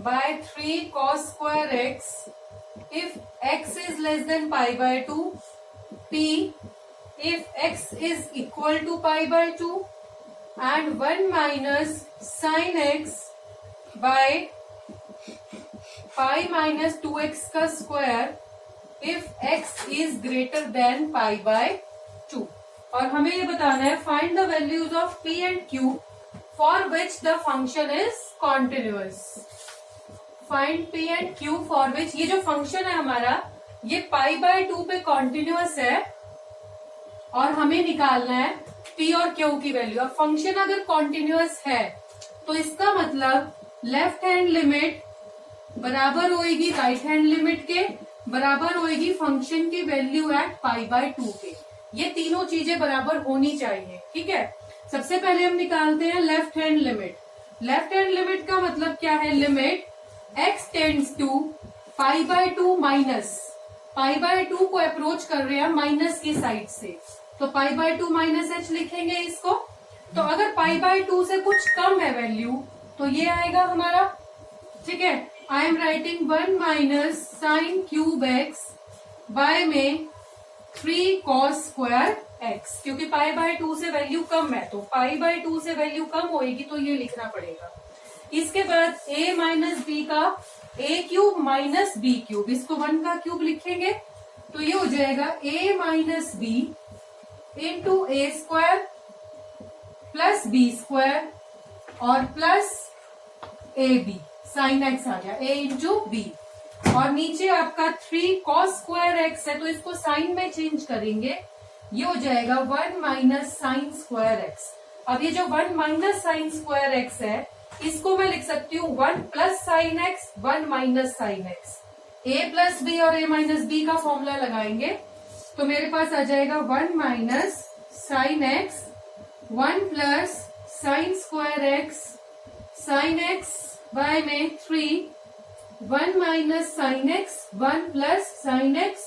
by 3 cos square x if x is less than pi by 2, p if x is equal to pi by 2, and 1 minus sin x by pi minus 2x का square if x is greater than pi by 2. और हमें ये बताना है find the values of p and q for which the function is continuous. Find p and q for which, ये जो function है हमारा ये पाई बाय 2 पे कॉन्टिन्यूअस है और हमें निकालना है p और q की वैल्यू. अब फंक्शन अगर कॉन्टिन्यूअस है तो इसका मतलब लेफ्ट हैंड लिमिट बराबर होएगी राइट हैंड लिमिट के, बराबर होएगी फंक्शन की वैल्यू एट पाई बाय 2 के. ये तीनों चीजें बराबर होनी चाहिए. ठीक है, सबसे पहले हम निकालते हैं left hand limit. Left hand limit का मतलब क्या है, limit x tends to pi by 2 minus pi by 2 को अप्रोच कर रहे हैं माइनस की साइड से, तो पाई बाय 2 माइनस एच लिखेंगे इसको. तो अगर पाई बाय 2 से कुछ कम है वैल्यू तो ये आएगा हमारा. ठीक है, I am writing 1 minus sine cube x by में 3 cos स्क्वायर x, क्योंकि पाई बाय 2 से वैल्यू कम है तो पाई बाय 2 से वैल्यू कम होएगी तो ये लिखना पड़ेगा. इसके बाद a माइनस बी का a cube minus b cube, इसको 1 का क्यूब लिखेंगे तो ये हो जाएगा a minus B into A square plus B square और plus A B. Sine X आ गया a इंटू बी, और नीचे आपका 3 cos स्क्वायर एक्स है तो इसको साइन में चेंज करेंगे, ये हो जाएगा 1 माइनस साइन स्क्वायर एक्स. अब ये जो 1 माइनस साइन स्क्वायर एक्स है इसको मैं लिख सकती हूँ 1 plus sine x 1 minus sine x. a plus b और a माइनस बी का फॉर्मूला लगाएंगे तो मेरे पास आ जाएगा 1 minus sine x 1 plus sine square x sine x by में 3 1 minus sine x 1 plus sine x,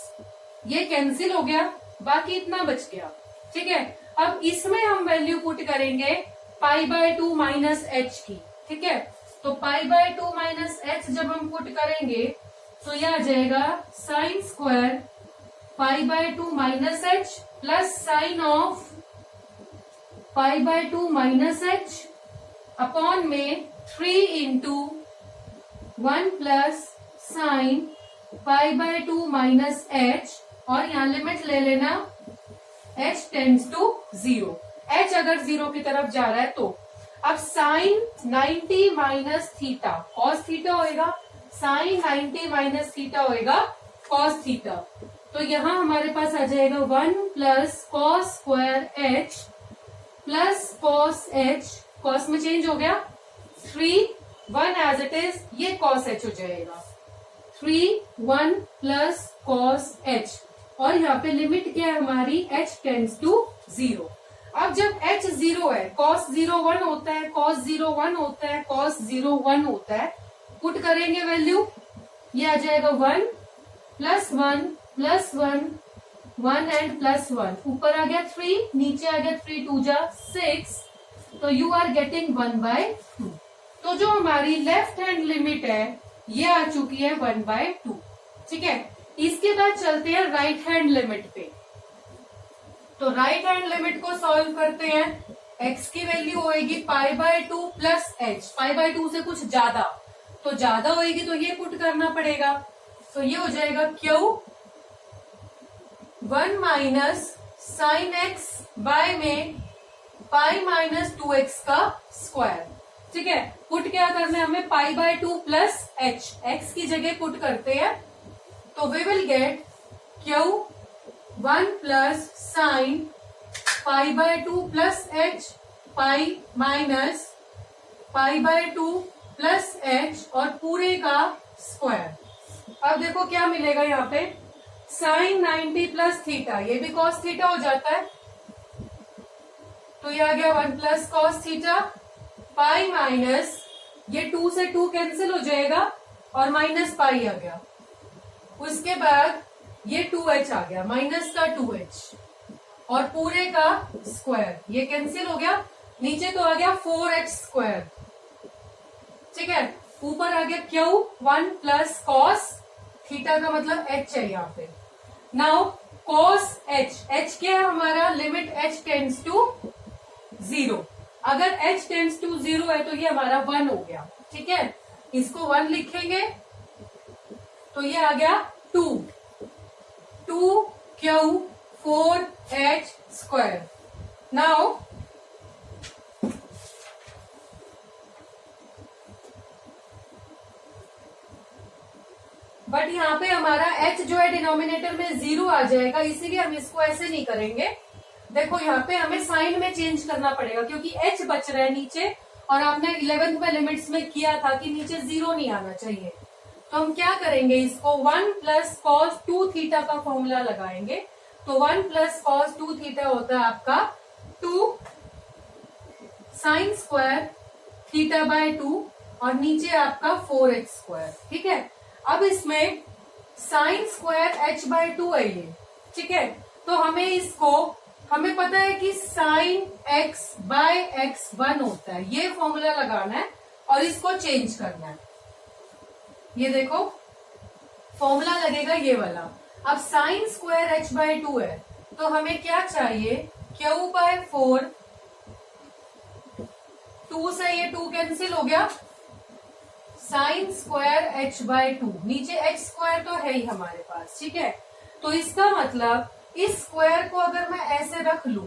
ये कैंसिल हो गया, बाकी इतना बच गया. ठीक है, अब इसमें हम वैल्यू पुट करेंगे पाई बाय 2 माइनस एच की. ठीक है, तो पाई बाय 2 माइनस एच जब हम पुट करेंगे तो यह आ जाएगा sine square pi by 2 minus H plus sign of pi by 2 minus H upon में 3 into 1 plus sine pi by 2 minus H, और यहाँ लिमिट ले लेना h टेंड्स टू 0. h अगर 0 की तरफ जा रहा है तो अब sine 90 minus theta cos theta होएगा, साइन 90 माइनस थीटा होएगा कॉस थीटा. तो यहाँ हमारे पास आ जाएगा 1 plus cos square h plus cos h, cos में चेंज हो गया 3 1 एज इट इज, ये कॉस h हो जाएगा 3 1 प्लस कॉस h, और यहाँ पे लिमिट क्या है हमारी h टेंड्स टू 0. अब जब h 0 है cos 0 1 होता है, cos 0 1 होता है, cos 0 1 होता है, पुट करेंगे वैल्यू, ये आ जाएगा 1 प्लस 1 प्लस 1 1 एंड प्लस 1, ऊपर आ गया 3 नीचे आ गया 3 2 जा 6, तो यू आर गेटिंग 1 बाय 2. तो जो हमारी लेफ्ट हैंड लिमिट है ये आ चुकी है 1 बाय 2. ठीक है, इसके बाद चलते हैं राइट हैंड लिमिट पे. तो राइट हैंड लिमिट को सॉल्व करते हैं. x की वैल्यू होएगी पाई by 2 plus h, pi by 2 से कुछ ज्यादा, तो ज्यादा होएगी तो ये पुट करना पड़ेगा, तो ये हो जाएगा q 1 minus sine x by में पाई माइनस 2x का स्क्वायर. ठीक है, पुट क्या करना है हमें pi by 2 plus h, x की जगह पुट करते हैं तो we will get q 1 plus sine pi by 2 plus h pi minus pi by 2 plus h और पूरे का स्क्वायर. अब देखो क्या मिलेगा यहाँ पे, साइन 90 प्लस थीटा, ये भी कॉस थीटा हो जाता है तो ये आ गया 1 plus cos theta pi minus, ये 2 से 2 कैंसिल हो जाएगा और माइनस पाई आ गया. उसके बाद ये 2h आ गया, माइनस का 2h और पूरे का स्क्वायर, ये कैंसिल हो गया, नीचे तो आ गया 4h स्क्वायर. ठीक है, ऊपर आ गया क्यू 1 प्लस कॉस थीटा का मतलब एच है यहाँ पे। नाउ कॉस एच, एच क्या है हमारा, लिमिट एच टेंड्स टू 0। अगर एच टेंड्स टू 0 है तो ये हमारा 1 हो गया, ठीक है। इसको 1 लिखेंगे तो ये आ गया 2 Q 4 H square. Now but यहाँ पे हमारा h जो है डिनोमिनेटर में 0 आ जाएगा, इसीलिए हम इसको ऐसे नहीं करेंगे। देखो यहाँ पे हमें साइन में चेंज करना पड़ेगा क्योंकि h बच रहा है नीचे, और आपने 11th में लिमिट्स में किया था कि नीचे 0 नहीं आना चाहिए। तो हम क्या करेंगे, इसको 1 प्लस कॉस 2 थीटा का फॉर्मूला लगाएंगे। तो 1 प्लस कॉस 2 थीटा होता है आपका 2 साइन स्क्वायर थीटा बाय 2 और नीचे आपका 4h स्क्वायर, ठीक है। अब इसमें साइन स्क्वायर h बाय 2 है ये, ठीक है। तो हमें इसको, हमें पता है कि साइन x बाय x 1 होता है, ये फॉर्मूला लगाना है और इसको चेंज करना है। ये देखो फॉर्मूला लगेगा ये वाला। अब साइन स्क्वायर h बाय 2 है तो हमें क्या चाहिए, q बाय 4, 2 से ये 2 कैंसिल हो गया, साइन स्क्वायर h बाय 2, नीचे h स्क्वायर तो है ही हमारे पास, ठीक है। तो इसका मतलब इस स्क्वायर को अगर मैं ऐसे रख लूं,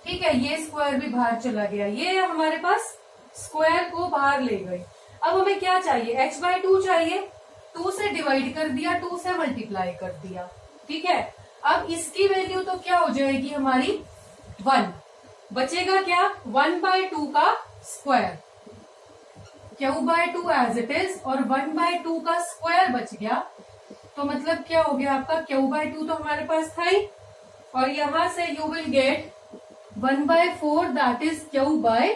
ठीक है, ये स्क्वायर भी बाहर चला गया, ये हमारे पास स्क्वायर को बाहर ले गई। अब हमें क्या चाहिए, h बाय 2 चाहिए, 2 से डिवाइड कर दिया, 2 से मल्टीप्लाई कर दिया, ठीक है। अब इसकी वैल्यू तो क्या हो जाएगी हमारी 1, बचेगा क्या 1 बाय 2 का square, q by 2 as it is, और 1 बाय 2 का स्क्वायर बच गया। तो मतलब क्या हो गया आपका, क्यू बाय 2 तो हमारे पास था ही, और यहां से you will get 1 by 4 that is q by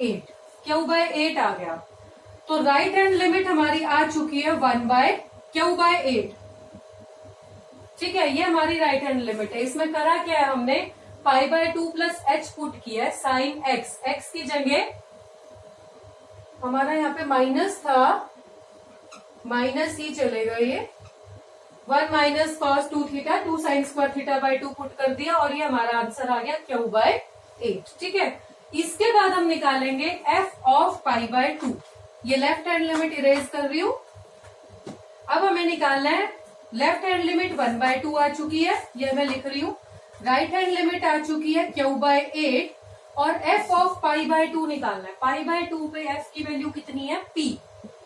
8, q by 8 आ गया। तो राइट हैंड लिमिट हमारी आ चुकी है 1 बाय क्यू बाय 8, ठीक है। ये हमारी राइट हैंड लिमिट है। इसमें करा क्या है हमने, पाई बाय 2 प्लस एच पुट किया है, साइन एक्स, एक्स की जगह हमारा यहाँ पे माइनस था, माइनस ही चलेगा, ये 1 minus cos 2 theta 2 sine square theta by 2 put कर दिया और ये हमारा आंसर आ गया क्यू बाय 8, ठीक है। इसके बाद हम निकालेंगे एफ ऑफ पाई बाय 2, ये लेफ्ट हैंड लिमिट इरेज कर रही हूं। अब हमें निकालना है, लेफ्ट हैंड लिमिट 1 बाय 2 आ चुकी है, ये मैं लिख रही हूँ। राइट हैंड लिमिट आ चुकी है क्यू बाय 8, और f ऑफ पाई बाय 2 निकालना है। पाई बाय 2 पे f की वैल्यू कितनी है, p,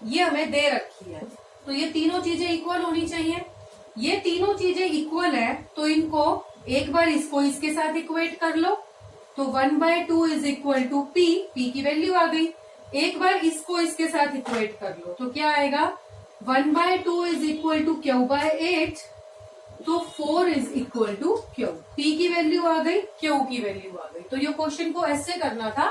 ये हमें दे रखी है। तो ये तीनों चीजें इक्वल होनी चाहिए। ये तीनों चीजें इक्वल है तो इनको एक बार इसको इसके साथ इक्वेट कर लो, तो 1 by 2 is equal to p, p की वैल्यू आ गई। एक बार इसको इसके साथ इक्वेट कर लो तो क्या आएगा, 1 by 2 is equal to q by 8, तो 4 is equal to q, p की वैल्यू आ गई, q की वैल्यू आ गई। तो ये क्वेश्चन को ऐसे करना था,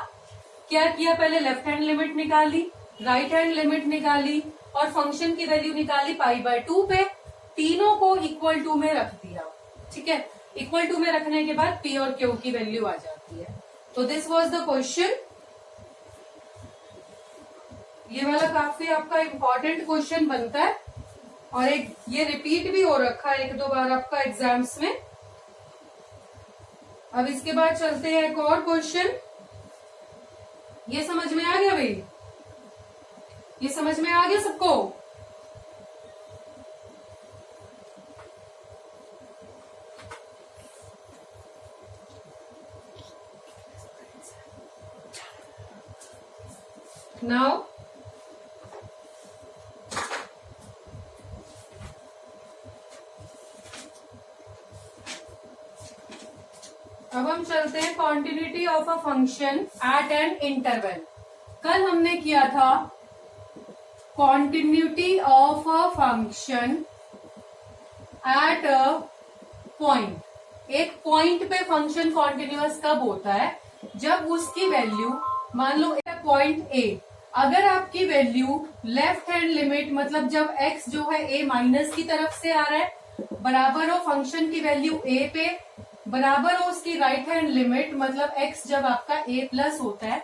क्या किया, पहले लेफ्ट हैंड लिमिट निकाली, राइट हैंड लिमिट निकाली और फंक्शन की वैल्यू निकाली पाई बाय 2 पे, तीनों को इक्वल टू में रख दिया, ठीक है। इक्वल टू में रखने के बाद p और q की वैल्यू आ जाती है। तो दिस वाज द क्वेश्चन। ये वाला काफी आपका इम्पोर्टेंट क्वेश्चन बनता है और एक ये रिपीट भी हो रखा है 1-2 बार आपका एग्जाम्स में। अब इसके बाद चलते हैं एक और क्वेश्चन। ये समझ में आ गया भाई, ये समझ में आ गया सबको? नाउ अब हम चलते हैं continuity of a function at an interval. कल हमने किया था continuity of a function at a point. एक पॉइंट पे फंक्शन कॉन्टिन्यूअस कब होता है, जब उसकी वैल्यू, मान लो पॉइंट ए, अगर आपकी वैल्यू लेफ्ट हैंड लिमिट, मतलब जब x जो है a माइनस की तरफ से आ रहा है, बराबर हो फंक्शन की वैल्यू a पे, बराबर हो उसकी राइट हैंड लिमिट, मतलब x जब आपका a प्लस होता है,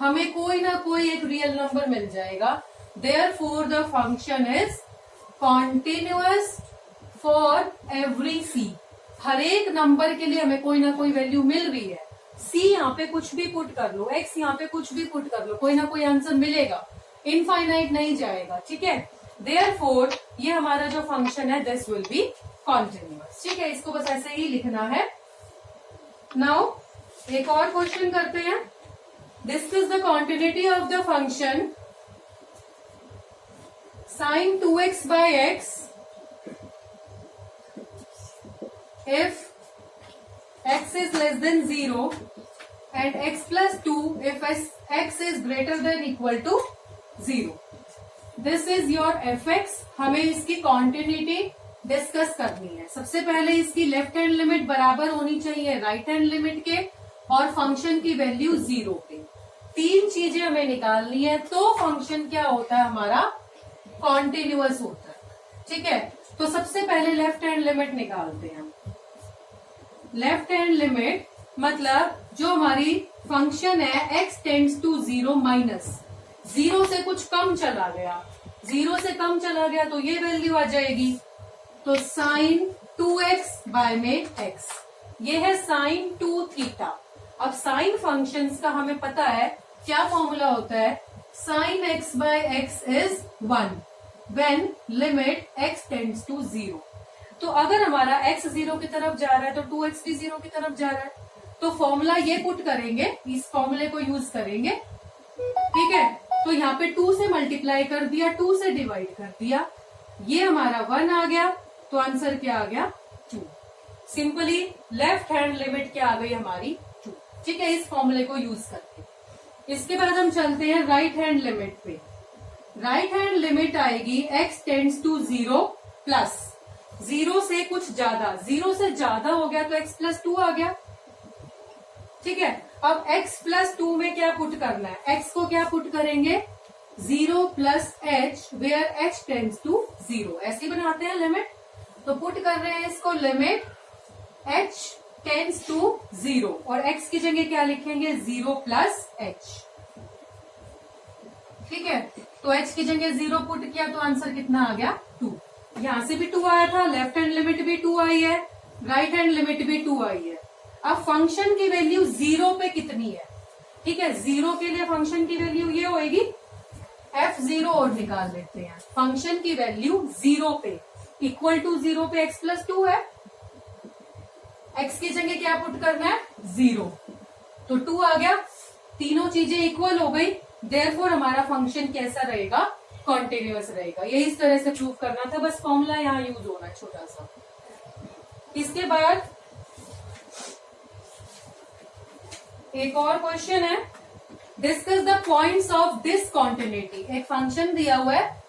हमें कोई ना कोई एक रियल नंबर मिल जाएगा। Therefore the function is continuous for every C. हर एक नंबर के लिए हमें कोई ना कोई वैल्यू मिल रही है। सी यहाँ पे कुछ भी पुट कर लो, एक्स यहाँ पे कुछ भी पुट कर लो, कोई ना कोई आंसर मिलेगा, इनफाइनाइट नहीं जाएगा। ठीक है, देयरफॉर ये हमारा जो फंक्शन है दिस विल बी कॉन्टिन्यूअस। ठीक है, इसको बस ऐसे ही लिखना है। नाउ एक और क्वेश्चन करते हैं। Discuss the continuity of the function sin 2x by x if x is less than 0 and x plus 2 if x is greater than equal to 0. This is your fx. हमें इसकी continuity discuss करनी है। सबसे पहले इसकी left hand limit बराबर होनी चाहिए राइट हैंड लिमिट के, और फंक्शन की वैल्यू 0 पे। तीन चीजें हमें निकालनी है, तो फंक्शन क्या होता है हमारा, कॉन्टिन्यूअस होता है। ठीक है, तो सबसे पहले लेफ्ट हैंड लिमिट निकालते हैं। लेफ्ट हैंड लिमिट मतलब जो हमारी फंक्शन है x टेंड्स टू 0 माइनस 0 से कुछ कम चला गया, 0 से कम चला गया तो ये वैल्यू आ जाएगी। तो साइन 2x बाय में x, ये है साइन 2 थीटा। अब साइन फंक्शंस का हमें पता है क्या फॉर्मूला होता है, sine x by x is 1 when limit x tends to 0। तो अगर हमारा x 0 की तरफ जा रहा है तो 2x भी 0 की तरफ जा रहा है, तो फॉर्मूला ये पुट करेंगे, इस फॉर्मूले को यूज करेंगे। ठीक है, तो यहाँ पे 2 से मल्टीप्लाई कर दिया, 2 से डिवाइड कर दिया, ये हमारा 1 आ गया, तो आंसर क्या आ गया 2। सिंपली लेफ्ट हैंड लिमिट क्या आ गई हमारी 2। ठीक है, इस फॉर्मूले को यूज करके। इसके बाद हम चलते हैं राइट हैंड लिमिट पे। राइट हैंड लिमिट आएगी x टेंड्स टू 0 प्लस 0 से कुछ ज्यादा, 0 से ज्यादा हो गया तो x प्लस 2 आ गया। ठीक है, अब x प्लस 2 में क्या पुट करना है, x को क्या पुट करेंगे 0 plus h where h tends to 0, ऐसे बनाते हैं लिमिट। तो पुट कर रहे हैं इसको लिमिट h टेंड्स टू 0 और x की जगह क्या लिखेंगे 0 प्लस h। ठीक है, तो h की जगह 0 पुट किया तो आंसर कितना आ गया 2। यहां से भी 2 आया था, लेफ्ट हैंड लिमिट भी 2 आई है, राइट हैंड लिमिट भी 2 आई है। अब फंक्शन की वैल्यू 0 पे कितनी है, ठीक है, 0 के लिए फंक्शन की वैल्यू ये होएगी f0 और निकाल लेते हैं। फंक्शन की वैल्यू 0 पे इक्वल टू 0 पे x प्लस 2 है, x की जगह क्या पुट करना है 0, तो 2 आ गया, तीनों चीजें इक्वल हो गई। देयरफॉर हमारा फंक्शन कैसा रहेगा, कॉन्टिन्यूअस रहेगा। ये इस तरह से प्रूव करना था, बस फॉर्मूला यहाँ यूज होना है छोटा सा। इसके बाद एक और क्वेश्चन है, discuss the points of discontinuity. एक फंक्शन दिया हुआ है,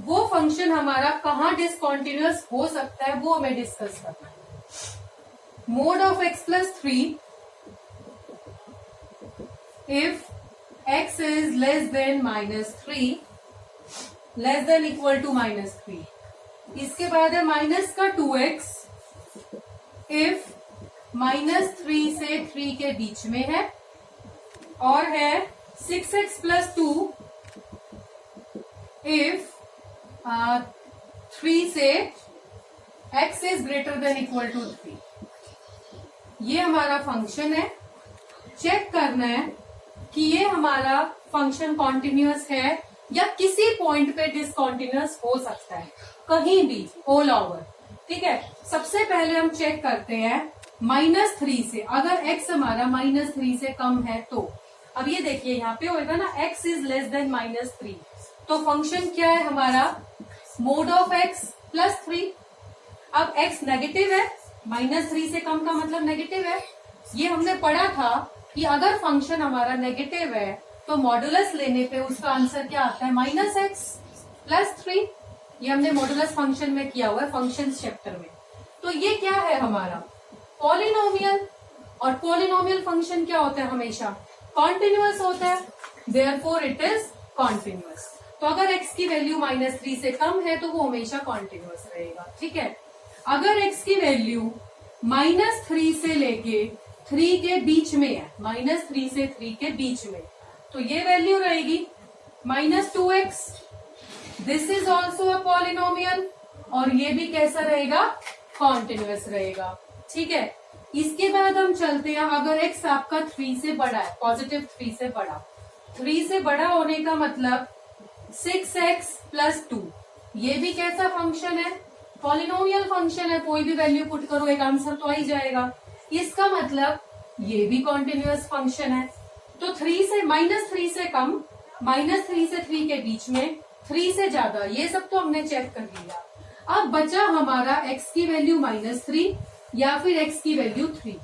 वो फंक्शन हमारा कहाँ डिसकॉन्टिन्यूअस हो सकता है वो हमें डिस्कस करना है। Mode of x plus 3 if x is less than -3 less than equal to -3। इसके बाद है माइनस का 2x इफ -3 से 3 के बीच में है, और है 6x प्लस 2 इफ 3 से x is greater than equal to 3। ये हमारा फंक्शन है, चेक करना है कि ये हमारा फंक्शन कॉन्टिन्यूअस है या किसी पॉइंट पे डिसकॉन्टिन्यूअस हो सकता है, कहीं भी ऑल ओवर। ठीक है, सबसे पहले हम चेक करते हैं -3 से, अगर x हमारा -3 से कम है तो, अब ये देखिए यहाँ पे होएगा ना x इज लेस देन -3, तो फंक्शन क्या है हमारा मोड ऑफ x प्लस 3। अब x नेगेटिव है, -3 से कम का मतलब नेगेटिव है। ये हमने पढ़ा था कि अगर फंक्शन हमारा नेगेटिव है तो मॉडुलस लेने पे उसका आंसर क्या आता है -x प्लस 3। ये हमने मॉडुलस फंक्शन में किया हुआ है, फंक्शन चैप्टर में। तो ये क्या है हमारा पॉलिनोमियल, और पॉलिनोमियल फंक्शन क्या होता है हमेशा कॉन्टिन्यूअस होता है, देयरफॉर इट इज कॉन्टिन्यूअस। तो अगर x की वैल्यू -3 से कम है तो वो हमेशा कॉन्टिन्यूअस रहेगा। ठीक है, अगर x की वैल्यू -3 से लेके 3 के बीच में है, -3 से 3 के बीच में, तो ये वैल्यू रहेगी -2x। This is also a polynomial और ये भी कैसा रहेगा, कॉन्टिन्यूअस रहेगा। ठीक है, इसके बाद हम चलते हैं, अगर x आपका 3 से बड़ा है, पॉजिटिव 3 से बड़ा, 3 से बड़ा होने का मतलब 6x + 2, ये भी कैसा फंक्शन है, पॉलिनोमियल फंक्शन है। कोई भी वैल्यू पुट करो एक आंसर तो आ ही जाएगा। इसका मतलब ये भी कॉन्टिन्यूअस फंक्शन है। तो -3 से कम, -3 से 3 के बीच में, 3 से ज्यादा, ये सब तो हमने चेक कर लिया। अब बचा हमारा x की वैल्यू -3 या फिर x की वैल्यू 3।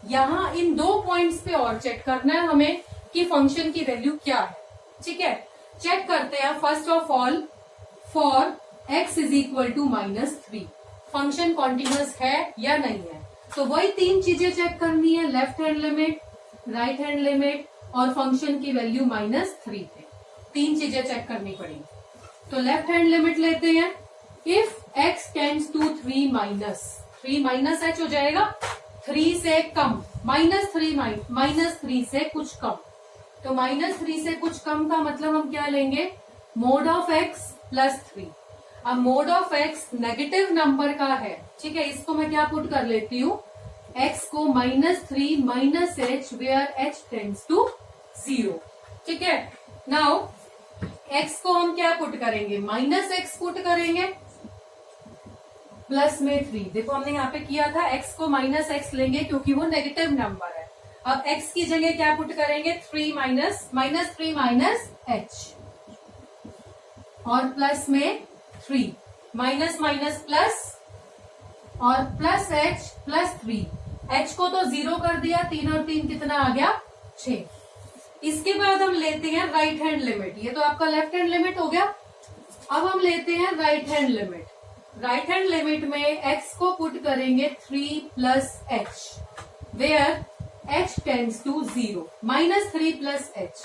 यहाँ इन 2 पॉइंट्स पे और चेक करना है हमें कि फंक्शन की वैल्यू क्या है। ठीक है, चेक करते हैं। First of all, for x = -3 function continuous है या नहीं है। तो वही 3 चीजें चेक करनी है, left hand limit, right hand limit और फंक्शन की वैल्यू -3 पे। 3 चीजें चेक करनी पड़ेगी। तो लेफ्ट हैंड लिमिट लेते हैं। If x tends to 3 minus h हो जाएगा, 3 से कम, -3 से कुछ कम। तो -3 से कुछ कम का मतलब हम क्या लेंगे, मोड ऑफ x + 3। अब mode of x negative number का है। ठीक है, इसको मैं क्या पुट कर लेती हूँ, x को -3 - h where h tends to 0। ठीक है, नाउ x को हम क्या पुट करेंगे, -x पुट करेंगे, प्लस में 3। देखो हमने यहाँ पे किया था, x को -x लेंगे क्योंकि वो नेगेटिव नंबर है। अब x की जगह क्या पुट करेंगे, -3 - h और प्लस में 3, माइनस प्लस और प्लस h + 3। h को तो 0 कर दिया, 3 और 3 कितना आ गया, 6। इसके बाद हम लेते हैं राइट हैंड लिमिट। ये तो आपका लेफ्ट हैंड लिमिट हो गया। अब हम लेते हैं right hand limit. Right hand limit में x को पुट करेंगे 3 + h where h tends to 0, -3 + h,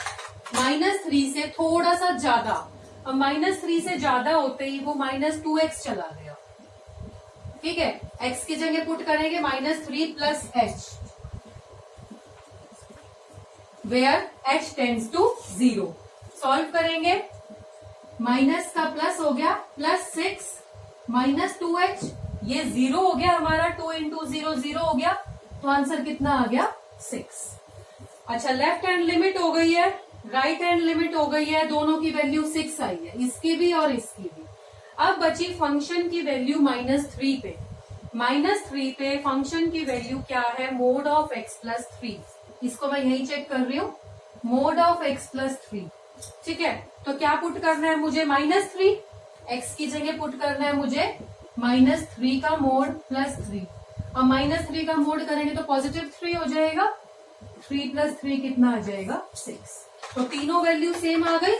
-3 से थोड़ा सा ज्यादा। अब -3 से ज्यादा होते ही वो -2x चला गया। ठीक है, x की जगह पुट करेंगे -3 + h where h tends to 0। Solve करेंगे, माइनस का प्लस हो गया, +6 - 2h, ये 0 हो गया हमारा, 2 × 0 0 हो गया। तो आंसर कितना आ गया, 6। अच्छा, लेफ्ट हैंड लिमिट हो गई है, राइट हैंड लिमिट हो गई है, दोनों की वैल्यू 6 आई है, इसकी भी और इसकी भी। अब बची फंक्शन की वैल्यू -3 पे। -3 पे फंक्शन की वैल्यू क्या है, मोड ऑफ x + 3। इसको मैं यही चेक कर रही हूँ, मोड ऑफ x + 3। ठीक है, तो क्या पुट करना है मुझे, -3, x की जगह पुट करना है मुझे -3 का मोड +3। अब -3 का मोड करेंगे तो +3 हो जाएगा, 3 + 3 कितना आ जाएगा, 6। तो तीनों वैल्यू सेम आ गई,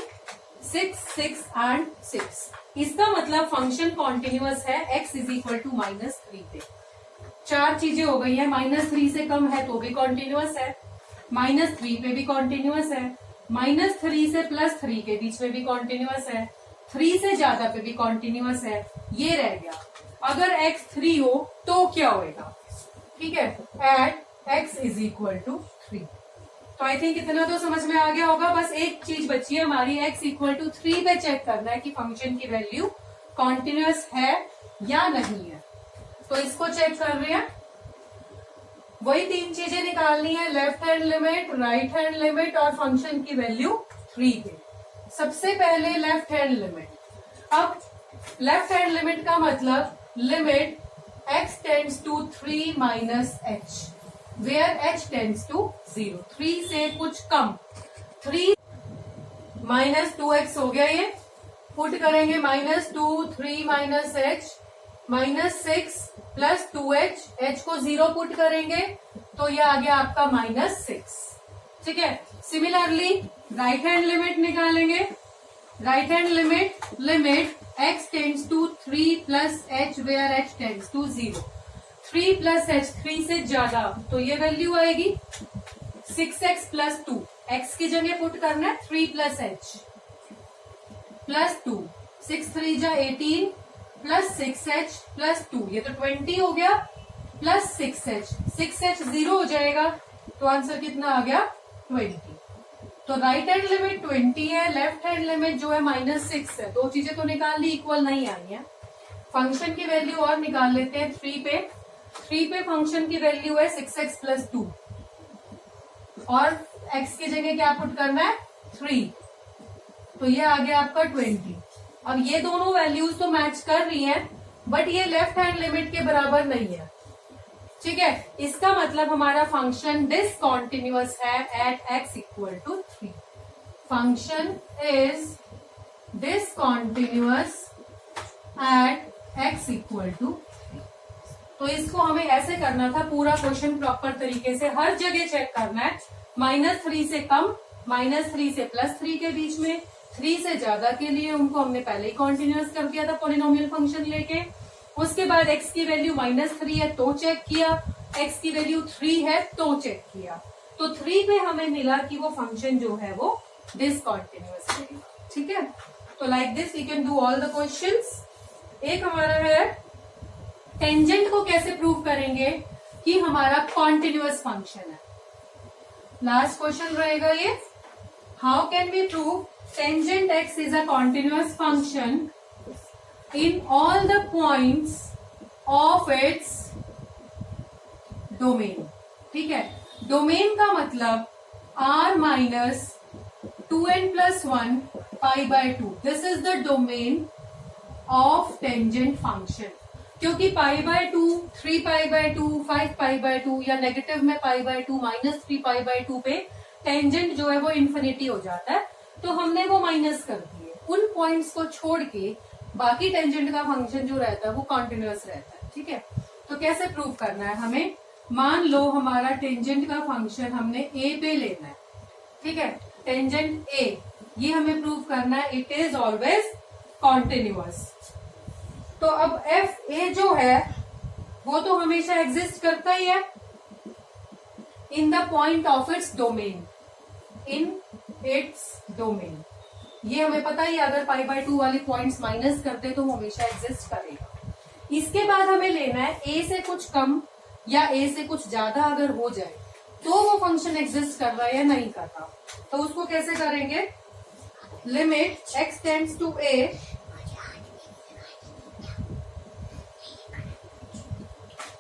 6, 6 एंड 6। इसका मतलब फंक्शन कॉन्टिन्यूअस है x = -3 पे। 4 चीजें हो गई है, -3 से कम है तो भी कॉन्टिन्यूअस है, -3 पे भी कॉन्टिन्यूअस है, -3 से +3 के बीच में भी कॉन्टिन्यूअस है, 3 से ज्यादा पे भी कॉन्टिन्यूअस है। ये रह गया, अगर x 3 हो तो क्या होएगा। ठीक है, एट x = 3। तो आई थिंक इतना तो समझ में आ गया होगा। बस एक चीज बची है हमारी, x = 3 पे चेक करना है कि फंक्शन की वैल्यू कॉन्टिन्यूअस है या नहीं है। तो इसको चेक कर रहे हैं, वही 3 चीजें निकालनी है, left hand limit, right hand limit और फंक्शन की वैल्यू 3 पे। सबसे पहले लेफ्ट हैंड लिमिट। अब लेफ्ट हैंड लिमिट का मतलब limit x tends to 3 - h where h tends to 0, 3 से कुछ कम, 3 - 2x हो गया। ये पुट करेंगे -2, 3 - h, -6 + 2h, h को 0 पुट करेंगे तो ये आ गया आपका -6। ठीक है, सिमिलरली राइट हैंड लिमिट निकालेंगे। Right hand limit x tends to 3 + h where h tends to 0, 3 + h, 3 से ज्यादा, तो ये वैल्यू आएगी 6x + 2। x की जगह पुट करना है 3 + h + 2, 6 3 जा 18 + 6h + 2, ये तो 20 हो गया, +6h, 6h 0 हो जाएगा, तो आंसर कितना आ गया, 20। तो राइट हैंड लिमिट 20 है, लेफ्ट हैंड लिमिट जो है -6 है। दो चीजें तो निकाल ली, इक्वल नहीं आई है। फंक्शन की वैल्यू और निकाल लेते हैं 3 पे। 3 पे फंक्शन की वैल्यू है 6x + 2 और x की जगह क्या पुट करना है 3, तो ये आ गया आपका 20। अब ये दोनों वैल्यूज तो मैच कर रही हैं, बट ये लेफ्ट हैंड लिमिट के बराबर नहीं है। ठीक है, इसका मतलब हमारा फंक्शन डिसकंटिन्यूअस है at x = 3। Function is discontinuous at x = 3। तो इसको हमें ऐसे करना था, पूरा क्वेश्चन प्रॉपर तरीके से हर जगह चेक करना है। -3 से कम, -3 से +3 के बीच में, 3 से ज्यादा के लिए उनको हमने पहले ही कॉन्टिन्यूअस कर दिया था पॉलिनोमियल फंक्शन लेके। उसके बाद x की वैल्यू -3 है तो चेक किया, x की वैल्यू 3 है तो चेक किया। तो 3 पे हमें मिला कि वो फंक्शन जो है वो डिसकंटिन्यूअस है। ठीक है, तो like this we can do all the questions. एक हमारा है टेंजेंट को कैसे प्रूव करेंगे कि हमारा कॉन्टिन्यूअस फंक्शन है। लास्ट क्वेश्चन रहेगा ये, how can we prove tangent x is a continuous function in all the points of its domain। ठीक है, डोमेन का मतलब r - 2n+1 π/2, this is the domain of tangent function. क्योंकि π/2, 3π/2, 5π/2 या negative में π/2, -3π/2 पे टेंजेंट जो है वो इन्फिनिटी हो जाता है, तो हमने वो माइनस कर दिए। उन पॉइंट्स को छोड़ के बाकी टेंजेंट का फंक्शन जो रहता है वो कॉन्टिन्यूअस रहता है। ठीक है, तो कैसे प्रूव करना है हमें, मान लो हमारा टेंजेंट का फंक्शन हमने ए पे लेना है। ठीक है, टेंजेंट ए, ये हमें प्रूव करना है इट इज ऑलवेज कॉन्टिन्यूअस। तो अब एफ ए जो है वो तो हमेशा एग्जिस्ट करता ही है in the point of its domain, in its domain. ये हमें पता ही, अगर π/2 वाले पॉइंट्स माइनस करते तो वो हमेशा एग्जिस्ट करेगा। इसके बाद हमें लेना है a से कुछ कम या a से कुछ ज्यादा अगर हो जाए तो वो फंक्शन एग्जिस्ट कर रहा है या नहीं कर रहा। तो उसको कैसे करेंगे, limit x tends to a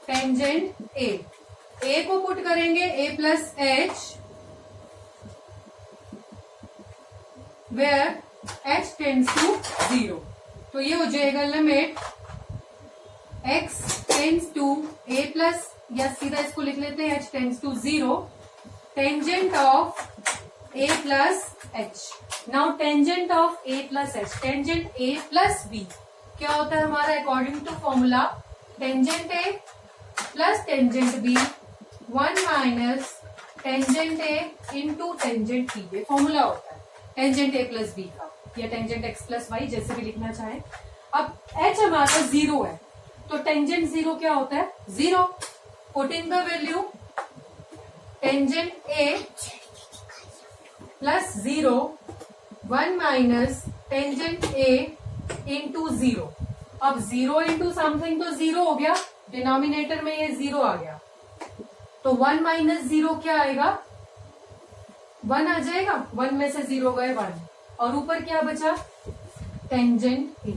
tangent a को पुट करेंगे a + h where h tends to 0। तो ये हो जाएगा limit x tends to a plus, या सीधा इसको लिख लेते हैं h tends to 0 tangent of a plus h। Now tangent of a plus h, tangent a plus b क्या होता है हमारा according to formula, tangent a plus tangent b 1 minus tangent a into tangent b, ये formula होता है tangent a plus b का, या tangent x plus Y, जैसे भी लिखना चाहे। अब h हमारा 0 है तो टेंजेंट 0 क्या होता है 0, put in the value tangent a plus 0 1 minus tangent a into 0। अब 0 इंटू समथिंग तो 0 हो गया, डिनोमिनेटर में ये 0 आ गया, तो 1 माइनस 0 क्या आएगा 1 आ जाएगा, 1 में से 0 गए 1, और ऊपर क्या बचा टेंजेंट ए।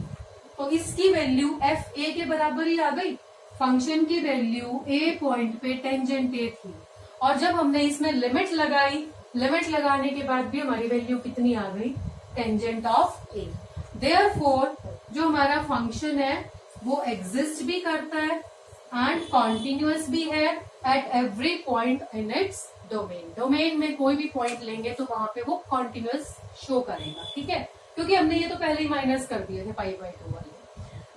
तो इसकी वैल्यू एफ ए के बराबर ही आ गई। फंक्शन की वैल्यू ए पॉइंट पे टेंजेंट ए थी, और जब हमने इसमें लिमिट लगाई, लिमिट लगाने के बाद भी हमारी वैल्यू कितनी आ गई टेंजेंट ऑफ ए। देयरफॉर जो हमारा फंक्शन है वो एग्जिस्ट भी करता है एंड कॉन्टिन्यूअस भी है at every point in its domain. Domain में कोई भी पॉइंट लेंगे तो वहां पे वो कॉन्टिन्यूअस शो करेगा। ठीक है, क्योंकि हमने ये तो पहले ही माइनस कर दिए थे π/2 वाले।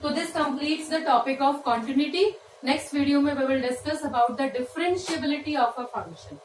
तो this completes the topic of continuity. Next video में we will discuss about the differentiability of a function.